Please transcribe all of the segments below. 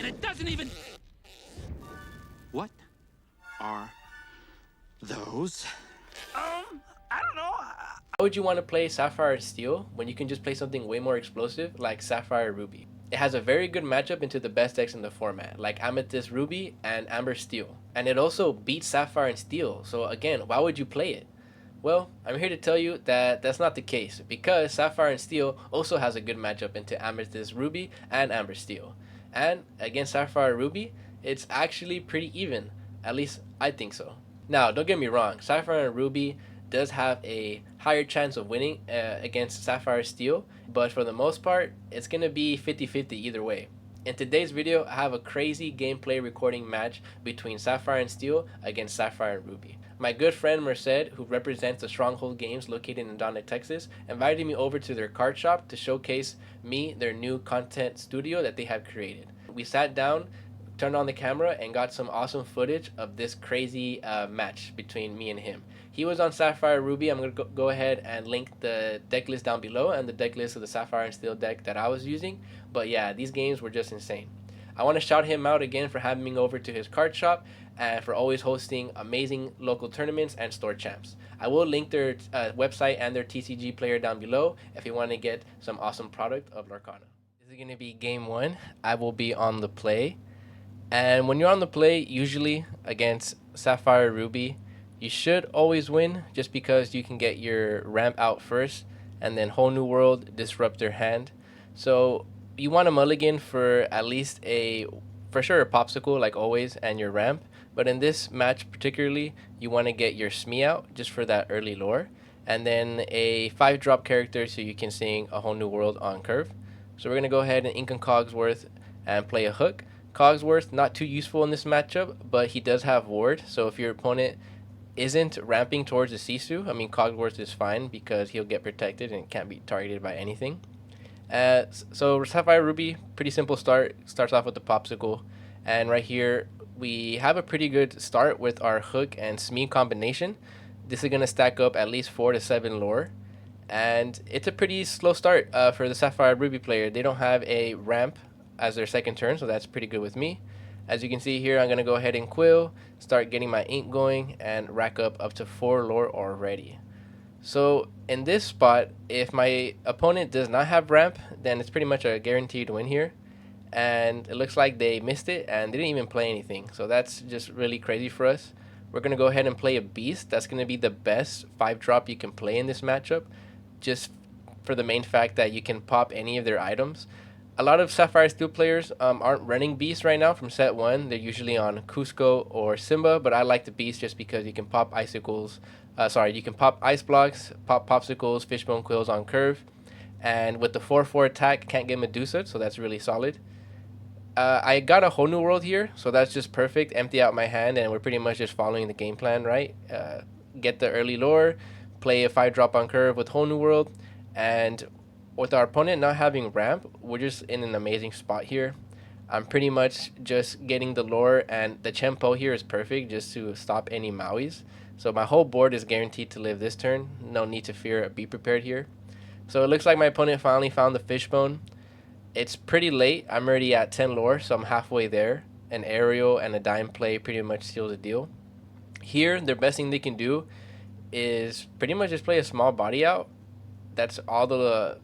and it doesn't even... What are those? I don't know. Why would you want to play Sapphire Steel when you can just play something way more explosive like Sapphire Ruby? It has a very good matchup into the best decks in the format, like Amethyst Ruby and Amber Steel. And it also beats Sapphire and Steel, so again, why would you play it? Well, I'm here to tell you that that's not the case, because Sapphire and Steel also has a good matchup into Amethyst Ruby and Amber Steel. And against Sapphire Ruby, it's actually pretty even. At least I think so. Now, don't get me wrong, Sapphire and Ruby does have a higher chance of winning against Sapphire Steel, but for the most part, it's going to be 50-50 either way. In today's video, I have a crazy gameplay recording match between Sapphire and Steel against Sapphire and Ruby. My good friend Merced, who represents the Stronghold Games located in Donna, Texas, invited me over to their card shop to showcase me their new content studio that they have created. We sat down, turned on the camera, and got some awesome footage of this crazy match between me and him. He was on Sapphire Ruby. I'm going to go ahead and link the deck list down below and the deck list of the Sapphire and Steel deck that I was using. But yeah, these games were just insane. I want to shout him out again for having me over to his card shop and for always hosting amazing local tournaments and store champs. I will link their website and their TCG player down below if you want to get some awesome product of Lorcana. This is going to be game one. I will be on the play. And when you're on the play, usually against Sapphire Ruby, you should always win just because you can get your ramp out first and then Whole New World disrupt their hand. So you want a mulligan for at least for sure a popsicle like always and your ramp. But in this match particularly, you want to get your Smee out just for that early lore. And then a 5-drop character so you can sing a Whole New World on curve. So we're going to go ahead and ink and Cogsworth and play a hook. Cogsworth, not too useful in this matchup, but he does have ward. So if your opponent isn't ramping towards the Sisu, I mean, Cogsworth is fine because he'll get protected and can't be targeted by anything. So Sapphire Ruby, pretty simple start. Starts off with the popsicle. And right here, we have a pretty good start with our hook and Smee combination. This is going to stack up at least 4 to 7 lore. And it's a pretty slow start for the Sapphire Ruby player. They don't have a ramp as their second turn, so that's pretty good with me. As you can see here, I'm going to go ahead and quill, start getting my ink going, and rack up to 4 lore already. So in this spot, if my opponent does not have ramp, then it's pretty much a guaranteed win here. And it looks like they missed it and they didn't even play anything. So that's just really crazy for us. We're going to go ahead and play a beast. That's going to be the best 5-drop you can play in this matchup, just for the main fact that you can pop any of their items. A lot of Sapphire Steel players aren't running Beast right now from set 1. They're usually on Cusco or Simba, but I like the Beast just because you can pop icicles. You can pop ice blocks, pop popsicles, fishbone quills on curve. And with the 4/4 attack, can't get Medusa, so that's really solid. I got a Whole New World here, so that's just perfect. Empty out my hand, and we're pretty much just following the game plan, right? Get the early lore, play a 5-drop on curve with Whole New World, and with our opponent not having ramp, we're just in an amazing spot here. I'm pretty much just getting the lore, and the Chempo here is perfect just to stop any Mauis. So my whole board is guaranteed to live this turn. No need to fear, be prepared here. So it looks like my opponent finally found the Fishbone. It's pretty late. I'm already at 10 lore, so I'm halfway there. An aerial and a dime play pretty much seals the deal. Here, the best thing they can do is pretty much just play a small body out. That's all the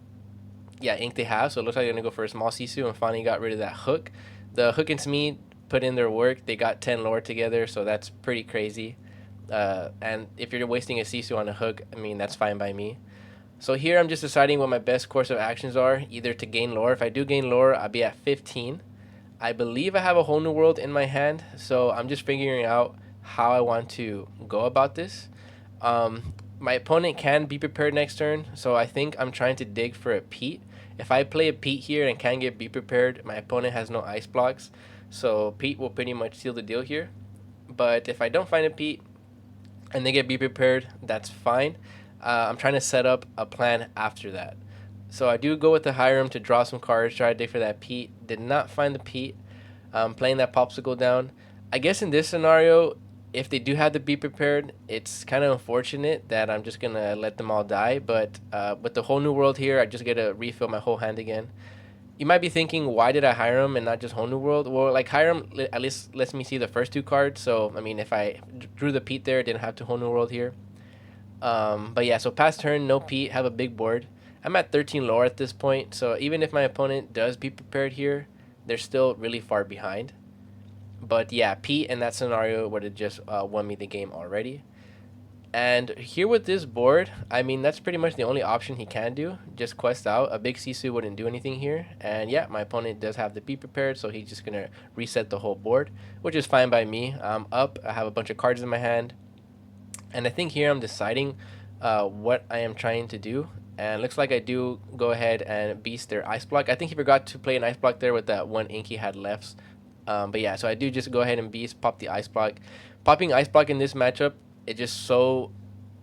ink they have, so it looks like they're going to go for a small Sisu and finally got rid of that hook. The hook and Smee put in their work. They got 10 lore together, so that's pretty crazy. And if you're wasting a Sisu on a hook, I mean, that's fine by me. So here I'm just deciding what my best course of actions are, either to gain lore. If I do gain lore, I'll be at 15. I believe I have a Whole New World in my hand, so I'm just figuring out how I want to go about this. My opponent can be prepared next turn, so I think I'm trying to dig for a Pete. If I play a Pete here and can get be prepared, my opponent has no ice blocks, so Pete will pretty much seal the deal here. But if I don't find a Pete and they get be prepared, that's fine. I'm trying to set up a plan after that. So I do go with the Hiram to draw some cards, try to dig for that Pete. Did not find the Pete. Playing that popsicle down. I guess in this scenario, if they do have to be prepared, it's kind of unfortunate that I'm just going to let them all die. But with the Whole New World here, I just get to refill my whole hand again. You might be thinking, why did I Hiram and not just Whole New World? Well, like Hiram at least lets me see the first two cards. So I mean, if I drew the Pete there, didn't have to Whole New World here. But yeah, so past turn, no Pete, have a big board. I'm at 13 lore at this point, so even if my opponent does be prepared here, they're still really far behind. But yeah, Pete in that scenario would have just won me the game already. And here with this board, I mean, that's pretty much the only option he can do. Just quest out. A big Sisu wouldn't do anything here. And yeah, my opponent does have the Pete prepared, so he's just going to reset the whole board, which is fine by me. I'm up. I have a bunch of cards in my hand. And I think here I'm deciding what I am trying to do. And looks like I do go ahead and beast their ice block. I think he forgot to play an ice block there with that one ink he had left. But yeah, so I do just go ahead and beast, pop the ice block. Popping ice block in this matchup, it's just so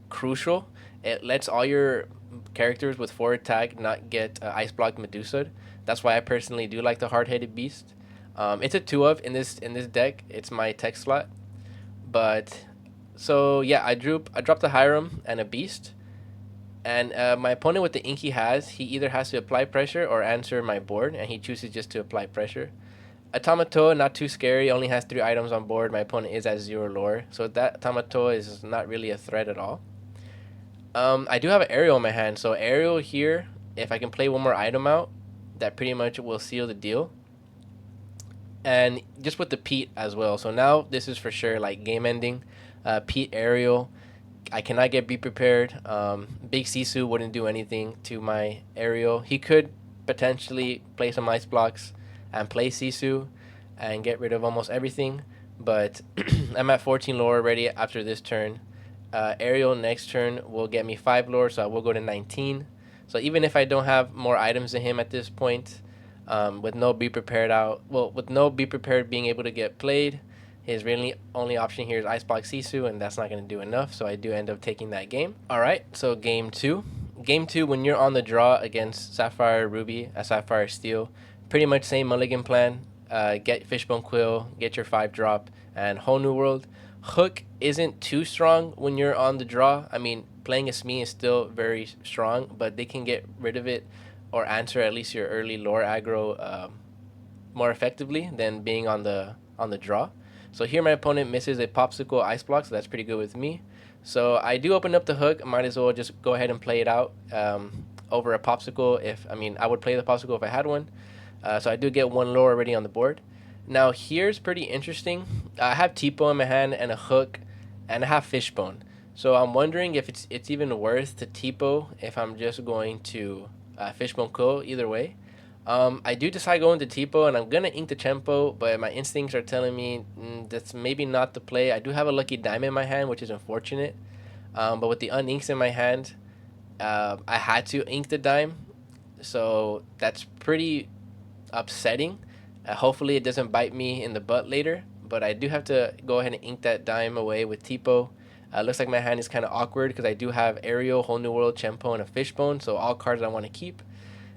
crucial. It lets all your characters with 4 attack not get ice block Medusa. That's why I personally do like the hard-headed beast. It's a 2-of in this deck. It's my tech slot. But so yeah, I dropped a Hiram and a beast. And my opponent with the ink he has, he either has to apply pressure or answer my board, and he chooses just to apply pressure. Automatoa, not too scary, only has 3 items on board. My opponent is at 0 lore, so that Automatoa is not really a threat at all. I do have an aerial in my hand, so aerial here, if I can play one more item out, that pretty much will seal the deal. And just with the Pete as well, so now this is for sure like game ending. Pete aerial, I cannot get be prepared. Big Sisu wouldn't do anything to my aerial. He could potentially play some ice blocks and play Sisu and get rid of almost everything, but I'm at 14 lore already after this turn. Aerial next turn will get me 5 lore, so I will go to 19. So even if I don't have more items than him at this point, with no be prepared with no be prepared being able to get played, his really only option here is ice block Sisu, and that's not going to do enough, so I do end up taking that game. Alright, so game 2. Game 2, when you're on the draw against Sapphire Ruby, Sapphire Steel, pretty much same mulligan plan. Get Fishbone Quill, get your 5 drop, and Whole New World. Hook isn't too strong when you're on the draw. I mean, playing a Smee is still very strong, but they can get rid of it or answer at least your early lore aggro more effectively than being on the draw. So here my opponent misses a Popsicle Ice Block, so that's pretty good with me. So I do open up the Hook. Might as well just go ahead and play it out over a Popsicle. I would play the Popsicle if I had one. So I do get 1 lore already on the board. Now here's pretty interesting. I have Tipo in my hand and a Hook, and I have Fishbone. So I'm wondering if it's even worth to Tipo if I'm just going to Fishbone Quill either way. I do decide going to Tipo, and I'm gonna ink the Chempo, but my instincts are telling me that's maybe not the play. I do have a lucky diamond in my hand, which is unfortunate. But with the uninks in my hand, I had to ink the dime, so that's pretty upsetting. Hopefully it doesn't bite me in the butt later, but I do have to go ahead and ink that dime away with Tipo. Looks like my hand is kind of awkward because I do have Aerial, Whole New World, Chempo, and a Fishbone, so all cards I want to keep.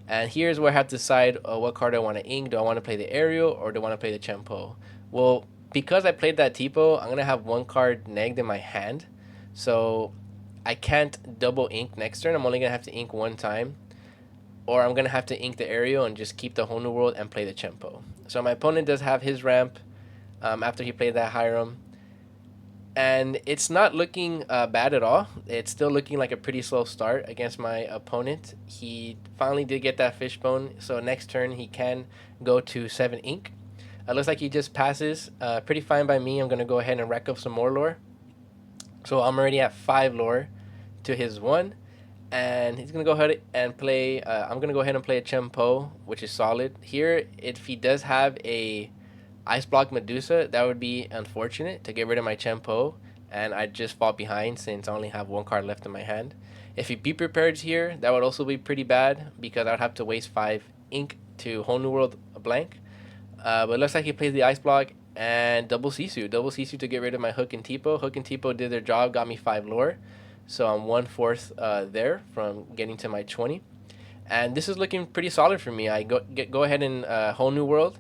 And here's where I have to decide what card I want to ink. Do I want to play the Aerial or do I want to play the Chempo? Well, because I played that Tipo, I'm going to have 1 card negged in my hand, so I can't double ink next turn. I'm only going to have to ink 1 time. Or I'm going to have to ink the Aerial and just keep the Whole New World and play the Chempo. So my opponent does have his ramp after he played that Hiram. And it's not looking bad at all. It's still looking like a pretty slow start against my opponent. He finally did get that Fishbone. So next turn he can go to 7 ink. It looks like he just passes. Pretty fine by me. I'm going to go ahead and rack up some more lore. So I'm already at 5 lore to his 1. And he's going to go ahead and play, I'm going to go ahead and play a Chempo, which is solid. Here, if he does have a Ice Block Medusa, that would be unfortunate to get rid of my Chempo, and I'd just fall behind since I only have 1 card left in my hand. If he be prepared here, that would also be pretty bad because I'd have to waste 5 ink to Whole New World blank. But it looks like he plays the Ice Block and double Sisu. Double Sisu to get rid of my Hook and Tipo. Hook and Tipo did their job, got me 5 lore. So I'm 1/4 there from getting to my 20. And this is looking pretty solid for me. I go ahead and Whole New World.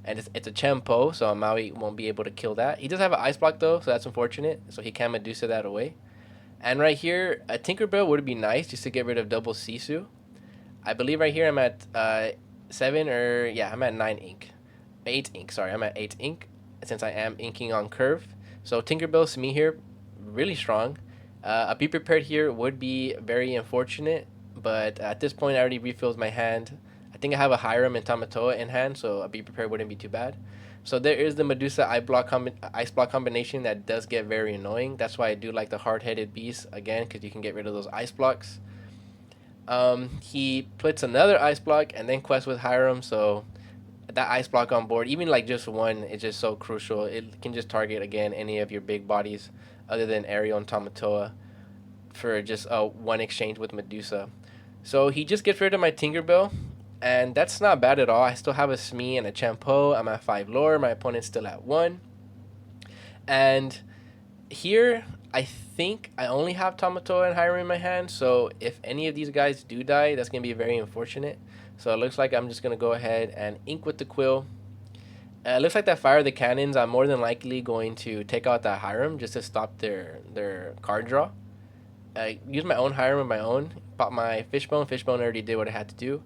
And it's a Chempo, so Maui won't be able to kill that. He does have an Ice Block, though, so that's unfortunate. So he can Medusa that away. And right here, a Tinkerbell would be nice just to get rid of double Sisu. I believe right here I'm at 7 or yeah, I'm at 9 ink. 8 ink, sorry, I'm at 8 ink since I am inking on curve. So Tinkerbell Smee here, really strong. A Be Prepared here would be very unfortunate, but at this point I already refilled my hand. I think I have a Hiram and Tamatoa in hand, so a Be Prepared wouldn't be too bad. So there is the Medusa Ice Block combination that does get very annoying. That's why I do like the Hard-Headed Beast, again, because you can get rid of those Ice Blocks. He puts another Ice Block and then quests with Hiram, so that Ice Block on board, even like just one, is just so crucial. It can just target, again, any of your big bodies other than Ariel and Tamatoa for just one exchange with Medusa. So he just gets rid of my Tinkerbell, and that's not bad at all. I still have a Smee and a Champo. I'm at 5 lore. My opponent's still at 1. And here, I think I only have Tamatoa and Hiram in my hand, so if any of these guys do die, that's going to be very unfortunate. So it looks like I'm just going to go ahead and ink with the Quill. It looks like that Fire the Cannons, I'm more than likely going to take out that Hiram just to stop their card draw. Use my own Hiram of my own. Pop my Fishbone. Fishbone already did what it had to do.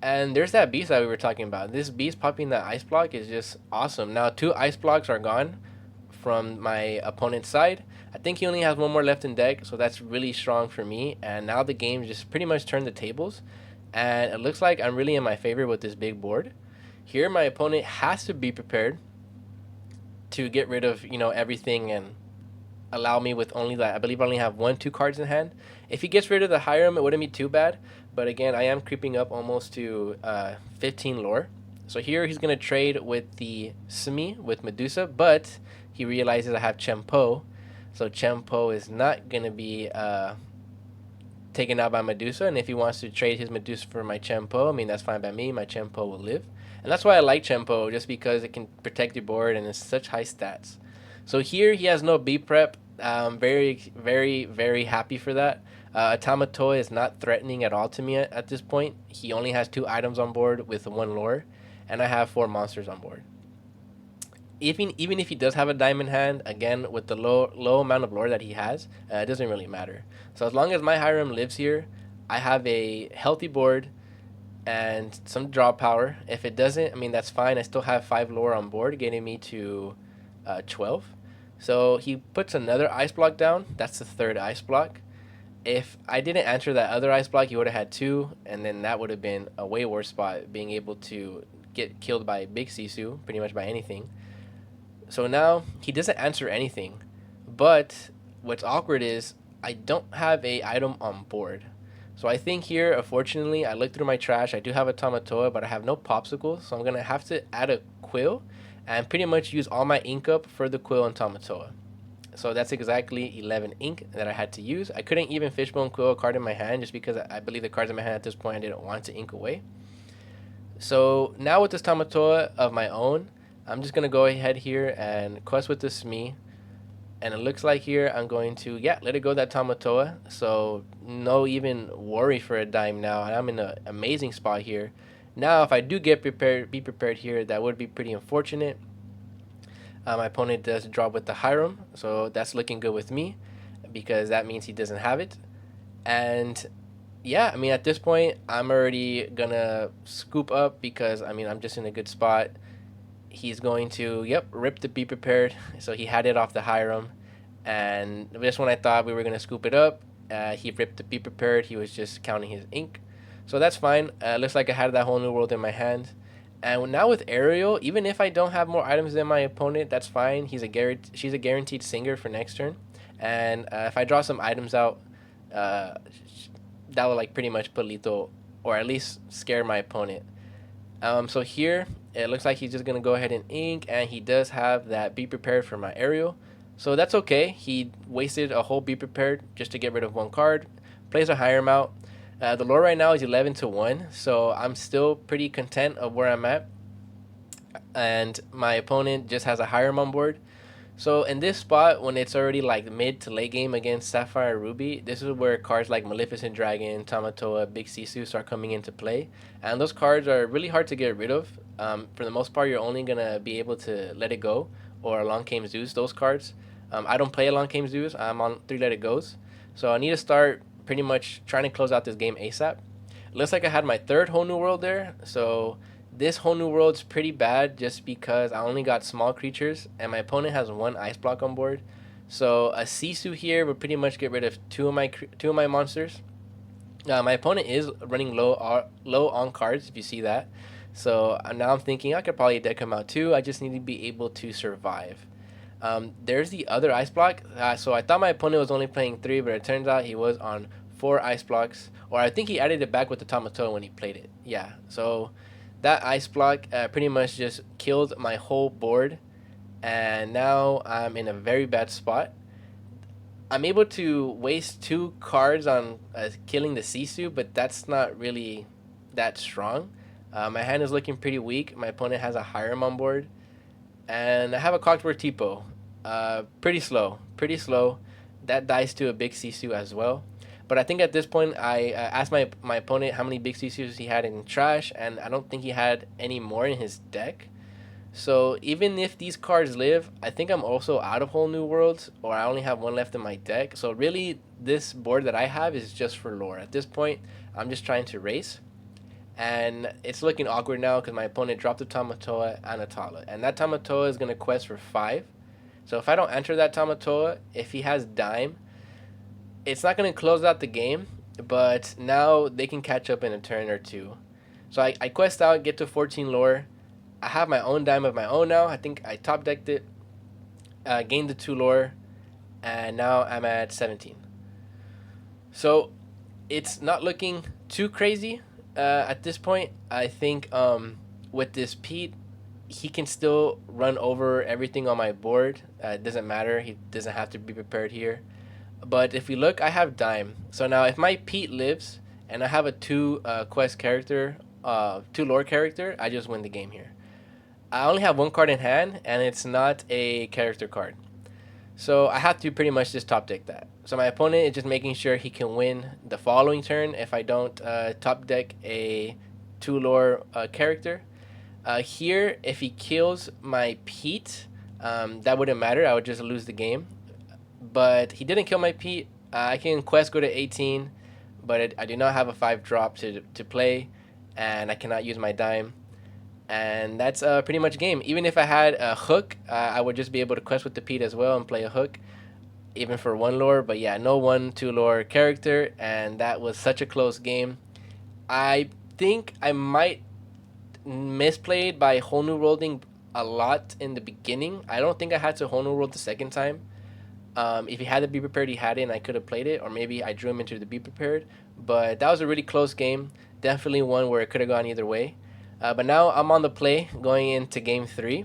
And there's that beast that we were talking about. This beast popping that ice block is just awesome. Now 2 ice blocks are gone from my opponent's side. I think he only has 1 more left in deck, so that's really strong for me. And now the game just pretty much turned the tables. And it looks like I'm really in my favor with this big board. Here my opponent has to be prepared to get rid of, everything and allow me with only that. I believe I only have 2 cards in hand. If he gets rid of the Hiram, it wouldn't be too bad. But again, I am creeping up almost to 15 lore. So here he's going to trade with the Smee with Medusa, but he realizes I have Champo. So Champo is not going to be taken out by Medusa. And if he wants to trade his Medusa for my Champo, I mean, that's fine by me. My Champo will live. And that's why I like Champo, just because it can protect your board and it's such high stats. So here he has no B prep. Very, very, very happy for that. Tamatoa is not threatening at all to me at this point. He only has 2 items on board with 1 lore, and I have 4 monsters on board. Even if he does have a diamond hand, again, with the low amount of lore that he has, it doesn't really matter. So as long as my Hiram lives here, I have a healthy board and some draw power. If it doesn't, I mean, that's fine. I still have 5 lore on board, getting me to 12. So he puts another ice block down. That's the 3rd ice block. If I didn't answer that other ice block, he would have had 2, and then that would have been a way worse spot, being able to get killed by Big Sisu, pretty much by anything. So now he doesn't answer anything, but what's awkward is I don't have a item on board. So I think here, unfortunately, I looked through my trash. I do have a Tamatoa, but I have no Popsicle, so I'm going to have to add a Quill and pretty much use all my ink up for the Quill and Tamatoa. So that's exactly 11 ink that I had to use. I couldn't even Fishbone Quill a card in my hand just because I believe the cards in my hand at this point I didn't want to ink away. So now with this Tamatoa of my own, I'm just going to go ahead here and quest with this Smee. And it looks like here I'm going to, let it go that Tamatoa. So no even worry for a dime now. I'm in an amazing spot here. Now if I do be prepared here, that would be pretty unfortunate. My opponent does drop with the Hiram, so that's looking good with me because that means he doesn't have it. And I mean, at this point, I'm already going to scoop up because, I mean, I'm just in a good spot. He's going to, rip the Be Prepared. So he had it off the Hiram. And this one I thought we were going to scoop it up. He ripped the Be Prepared. He was just counting his ink. So that's fine. Looks like I had that whole new world in my hand. And now with Ariel, even if I don't have more items than my opponent, that's fine. She's a guaranteed singer for next turn. And if I draw some items out, that will like pretty much put lethal, or at least scare my opponent. So here, it looks like he's just going to go ahead and ink, and he does have that Be Prepared for my Ariel. So that's okay. He wasted a whole Be Prepared just to get rid of 1 card. Plays a Hiram out. The lore right now is 11-1, so I'm still pretty content of where I'm at. And my opponent just has a Hiram on board. So in this spot, when it's already like mid to late game against Sapphire Ruby, this is where cards like Maleficent Dragon, Tamatoa, Big Sisu start coming into play. And those cards are really hard to get rid of. For the most part, you're only going to be able to let it go, or Along Came Zeus, those cards. I don't play Along Came Zeus. I'm on 3 Let It Goes. So I need to start pretty much trying to close out this game ASAP. Looks like I had my third whole new world there. So this whole new world's pretty bad just because I only got small creatures and my opponent has one ice block on board. So a Sisu here would pretty much get rid of two of my monsters. My opponent is running low on cards, if you see that. So now I'm thinking I could probably deck him out too. I just need to be able to survive. There's the other ice block. So I thought my opponent was only playing 3, but it turns out he was on 4 ice blocks. Or I think he added it back with the Tamatoa when he played it. Yeah, so that ice block pretty much just killed my whole board. And now I'm in a very bad spot. I'm able to waste 2 cards on killing the Sisu, but that's not really that strong. My hand is looking pretty weak. My opponent has a Hiram on board. And I have a Cocktail Tipo. Pretty slow. Pretty slow. That dies to a big Sisu as well. But I think at this point, I asked my opponent how many big Sisus he had in trash, and I don't think he had any more in his deck. So even if these cards live, I think I'm also out of whole new worlds, or I only have one left in my deck. So really, this board that I have is just for lore. At this point, I'm just trying to race. And it's looking awkward now because my opponent dropped the Tamatoa and a Tala. And that Tamatoa is going to quest for 5. So if I don't enter that Tamatoa, if he has Dime, it's not going to close out the game. But now they can catch up in a turn or 2. So I quest out, get to 14 lore. I have my own Dime of my own now. I think I top decked it, gained the 2 lore, and now I'm at 17. So it's not looking too crazy. At this point, I think with this Pete, he can still run over everything on my board. It doesn't matter. He doesn't have to be prepared here. But if we look, I have Dime. So now if my Pete lives and I have a 2 quest character, 2 lore character, I just win the game here. I only have 1 card in hand, and it's not a character card. So I have to pretty much just top deck that. So my opponent is just making sure he can win the following turn if I don't top deck a 2 lore character. Here, if he kills my Pete, that wouldn't matter. I would just lose the game. But he didn't kill my Pete. I can quest go to 18, but I do not have a 5 drop to play, and I cannot use my Dime. And that's pretty much game. Even if I had a hook, I would just be able to quest with the Pete as well and play a hook, even for 1 lore. But yeah, no 1-2 lore character, and that was such a close game. I think I might misplayed by whole new worlding a lot in the beginning. I don't think I had to whole new world the second time. If he had to be prepared, he had it, and I could have played it, or maybe I drew him into the be prepared. But that was a really close game. Definitely one where it could have gone either way. But now I'm on the play going into game 3.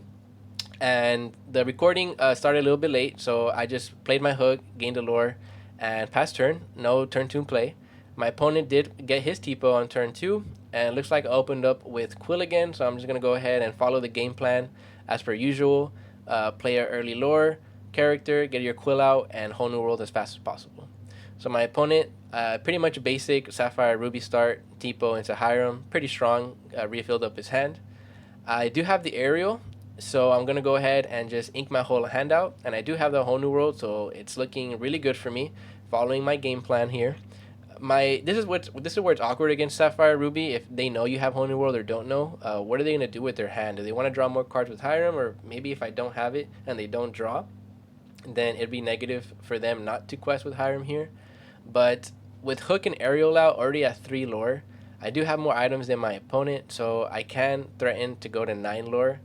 And the recording started a little bit late, so I just played my hook, gained a lore, and passed turn. No turn 2 play. My opponent did get his Tipo on turn 2, and it looks like I opened up with Quill again, so I'm just going to go ahead and follow the game plan as per usual. Play an early lore character, get your Quill out, and whole new world as fast as possible. So my opponent, pretty much basic Sapphire Ruby start, Tipo into Hiram, pretty strong, refilled up his hand. I do have the aerial, so I'm going to go ahead and just ink my whole hand out, and I do have the whole new world, so it's looking really good for me, following my game plan here. This is where it's awkward against Sapphire Ruby. If they know you have whole new world or don't know, what are they going to do with their hand? Do they want to draw more cards with Hiram, or maybe if I don't have it and they don't draw, then it'd be negative for them not to quest with Hiram here. But with Hook and Aerial out already at 3 lore, I do have more items than my opponent, so I can threaten to go to 9 lore,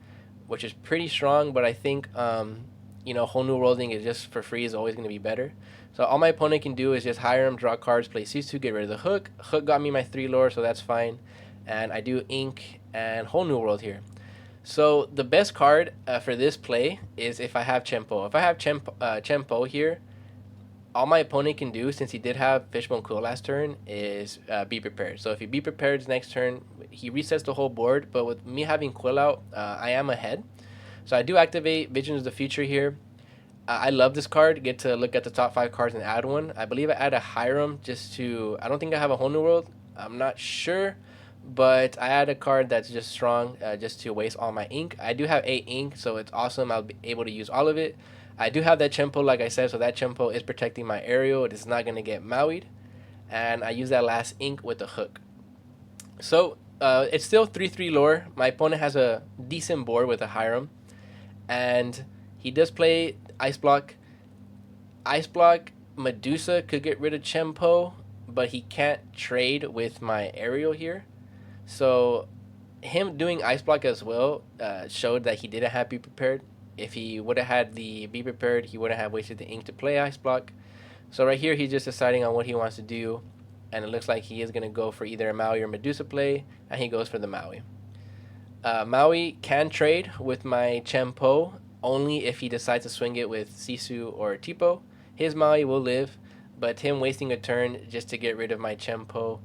which is pretty strong. But I think whole new worlding is just for free is always going to be better. So all my opponent can do is just Hiram, draw cards, play C2, get rid of the Hook. Hook got me my 3 lore, so that's fine. And I do Ink and whole new world here. So the best card for this play is if I have Chempo. If I have Chempo here, all my opponent can do, since he did have Fishbone Quill last turn, is be prepared. So if he be prepared next turn, he resets the whole board. But with me having Quill out, I am ahead. So I do activate Visions of the Future here. I love this card. Get to look at the top 5 cards and add one. I believe I add a Hiram just to... I don't think I have a whole new world. I'm not sure. But I add a card that's just strong just to waste all my ink. I do have 8 ink, so it's awesome. I'll be able to use all of it. I do have that Chempo, like I said, so that Chempo is protecting my aerial. It is not going to get Maui'd. And I use that last ink with the Hook. So it's still 3/3 lore. My opponent has a decent board with a Hiram, and he does play Ice Block. Ice Block Medusa could get rid of Chempo, but he can't trade with my Aerial here. So him doing Ice Block as well showed that he didn't have Be Prepared. If he would have had the Be Prepared, he wouldn't have wasted the ink to play Ice Block. So right here, he's just deciding on what he wants to do, and it looks like he is going to go for either a Maui or Medusa play, and he goes for the Maui. Maui can trade with my Chempo only if he decides to swing it with Sisu or Tipo. His Maui will live, but him wasting a turn just to get rid of my Chempo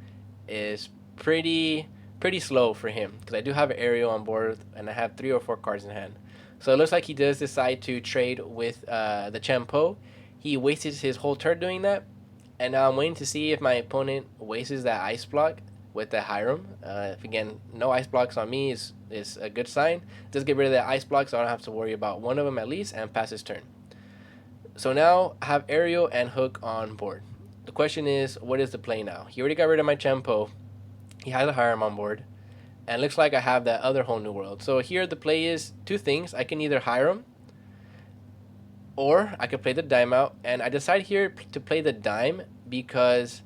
is pretty slow for him, because I do have an Aerial on board and I have 3 or 4 cards in hand. So it looks like he does decide to trade with the Chempo. He wastes his whole turn doing that, and now I'm waiting to see if my opponent wastes that Ice Block with the Hiram. If again, no Ice Blocks on me is a good sign. Just get rid of that Ice Block so I don't have to worry about one of them at least, and pass his turn. So now I have Aerial and Hook on board. The question is, what is the play now? He already got rid of my Chempo. He has a Hiram on board. And it looks like I have that other whole new world. So here the play is 2 things. I can either Hiram, or I could play the dime out. And I decide here to play the dime because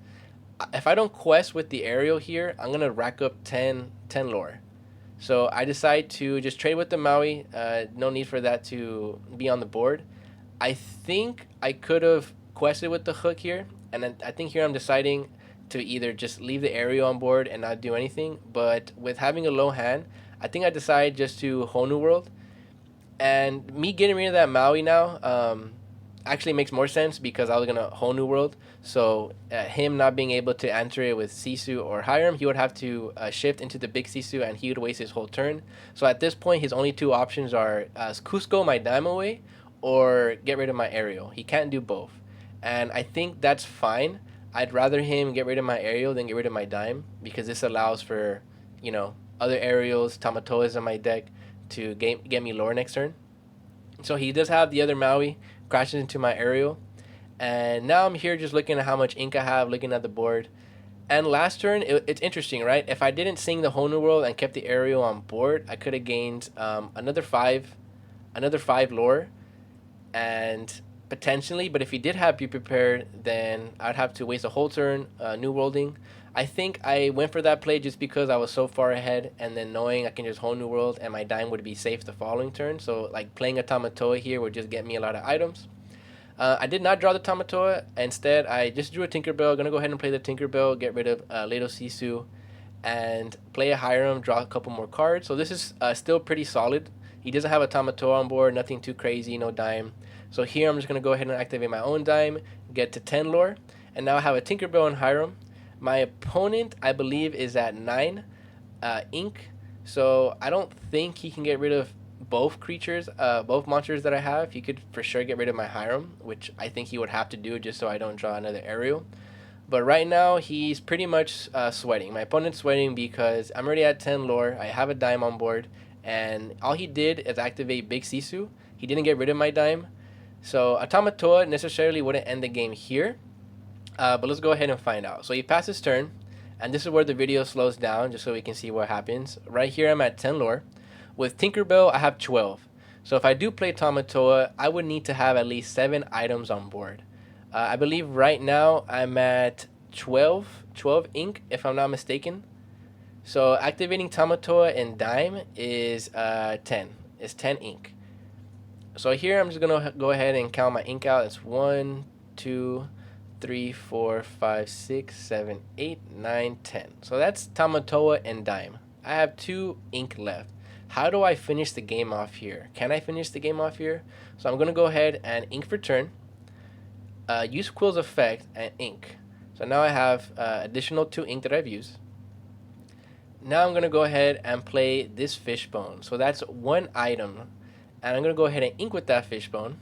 if I don't quest with the Aerial here, I'm going to rack up 10 lore. So I decide to just trade with the Maui. No need for that to be on the board. I think I could have quested with the Hook here. And then I think here I'm deciding to either just leave the Aerial on board and not do anything. But with having a low hand, I think I decide just to whole new world. And me getting rid of that Maui now actually makes more sense because I was going to whole new world. So him not being able to answer it with Sisu or Hiram, he would have to shift into the big Sisu and he would waste his whole turn. So at this point, his only 2 options are Cusco my dime away or get rid of my Aerial. He can't do both. And I think that's fine. I'd rather him get rid of my Aerial than get rid of my dime because this allows for, other Aerials, Tamatoas in my deck to get me lore next turn. So he does have the other Maui, crashes into my Aerial. And now I'm here just looking at how much ink I have, looking at the board. And last turn, it's interesting, right? If I didn't sing the whole new world and kept the Aerial on board, I could have gained another 5 lore. And potentially, but if he did have Be Prepared, then I'd have to waste a whole turn new worlding. I think I went for that play just because I was so far ahead, and then knowing I can just whole new world and my dime would be safe the following turn. So like playing a Tamatoa here would just get me a lot of items. I did not draw the Tamatoa. Instead, I just drew a Tinkerbell. Gonna go ahead and play the Tinkerbell, get rid of Leto Sisu, and play a Hiram, draw a couple more cards. So this is still pretty solid. He doesn't have a Tamatoa on board, nothing too crazy, no dime. So here I'm just going to go ahead and activate my own dime, get to 10 lore, and now I have a Tinkerbell and Hiram. My opponent, I believe, is at 9 ink, so I don't think he can get rid of both creatures, both monsters that I have. He could for sure get rid of my Hiram, which I think he would have to do just so I don't draw another Aerial. But right now, he's pretty much sweating. My opponent's sweating because I'm already at 10 lore, I have a dime on board, and all he did is activate Big Sisu. He didn't get rid of my dime. So a Tamatoa necessarily wouldn't end the game here, but let's go ahead and find out. So he passes turn, and this is where the video slows down just so we can see what happens. Right here I'm at 10 lore. With Tinkerbell I have 12. So if I do play Tamatoa, I would need to have at least 7 items on board. I believe right now I'm at 12 ink if I'm not mistaken. So activating Tamatoa and dime is 10. It's 10 ink. So here I'm just going to go ahead and count my ink out. It's 1, 2, 3, 4, 5, 6, 7, 8, 9, 10. So that's Tamatoa and dime. I have 2 ink left. How do I finish the game off here? Can I finish the game off here? So I'm going to go ahead and ink for turn. Use Quill's effect and ink. So now I have additional 2 ink that I've used. Now I'm going to go ahead and play this fishbone. So that's 1 item. And I'm going to go ahead and ink with that fishbone.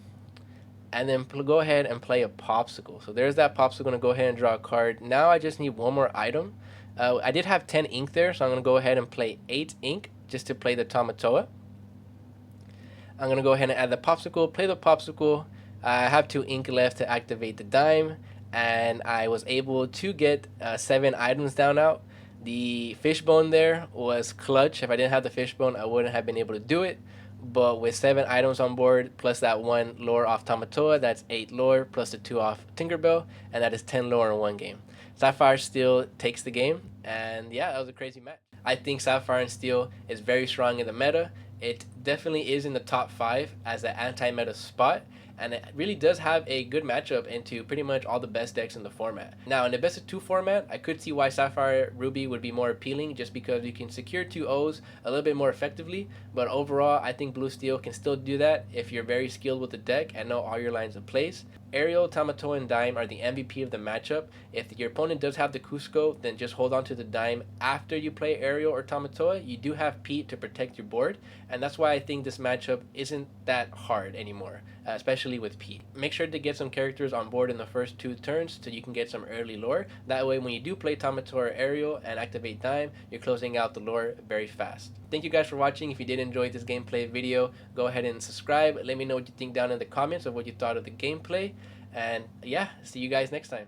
And then go ahead and play a popsicle. So there's that popsicle. I'm going to go ahead and draw a card. Now I just need 1 more item. I did have 10 ink there, so I'm going to go ahead and play 8 ink just to play the Tamatoa. I'm going to go ahead and add the popsicle, play the popsicle. I have 2 ink left to activate the dime. And I was able to get 7 items down out. The fishbone there was clutch. If I didn't have the fishbone, I wouldn't have been able to do it. But with 7 items on board, plus that 1 lore off Tamatoa, that's 8 lore, plus the 2 off Tinkerbell, and that is 10 lore in one game. Sapphire Steel takes the game, and yeah, that was a crazy match. I think Sapphire and Steel is very strong in the meta. It definitely is in the top 5 as an anti-meta spot, and it really does have a good matchup into pretty much all the best decks in the format. Now, in the best of 2 format, I could see why Sapphire Ruby would be more appealing just because you can secure 2 O's a little bit more effectively, but overall, I think Blue Steel can still do that if you're very skilled with the deck and know all your lines in place. Aerial, Tamatoa, and Dime are the MVP of the matchup. If your opponent does have the Cusco, then just hold on to the Dime after you play Aerial or Tamatoa. You do have Pete to protect your board, and that's why I think this matchup isn't that hard anymore, especially with Pete. Make sure to get some characters on board in the first 2 turns so you can get some early lore. That way, when you do play Tamatoa or Aerial and activate Dime, you're closing out the lore very fast. Thank you guys for watching. If you did enjoy this gameplay video, go ahead and subscribe. Let me know what you think down in the comments of what you thought of the gameplay. And yeah, see you guys next time.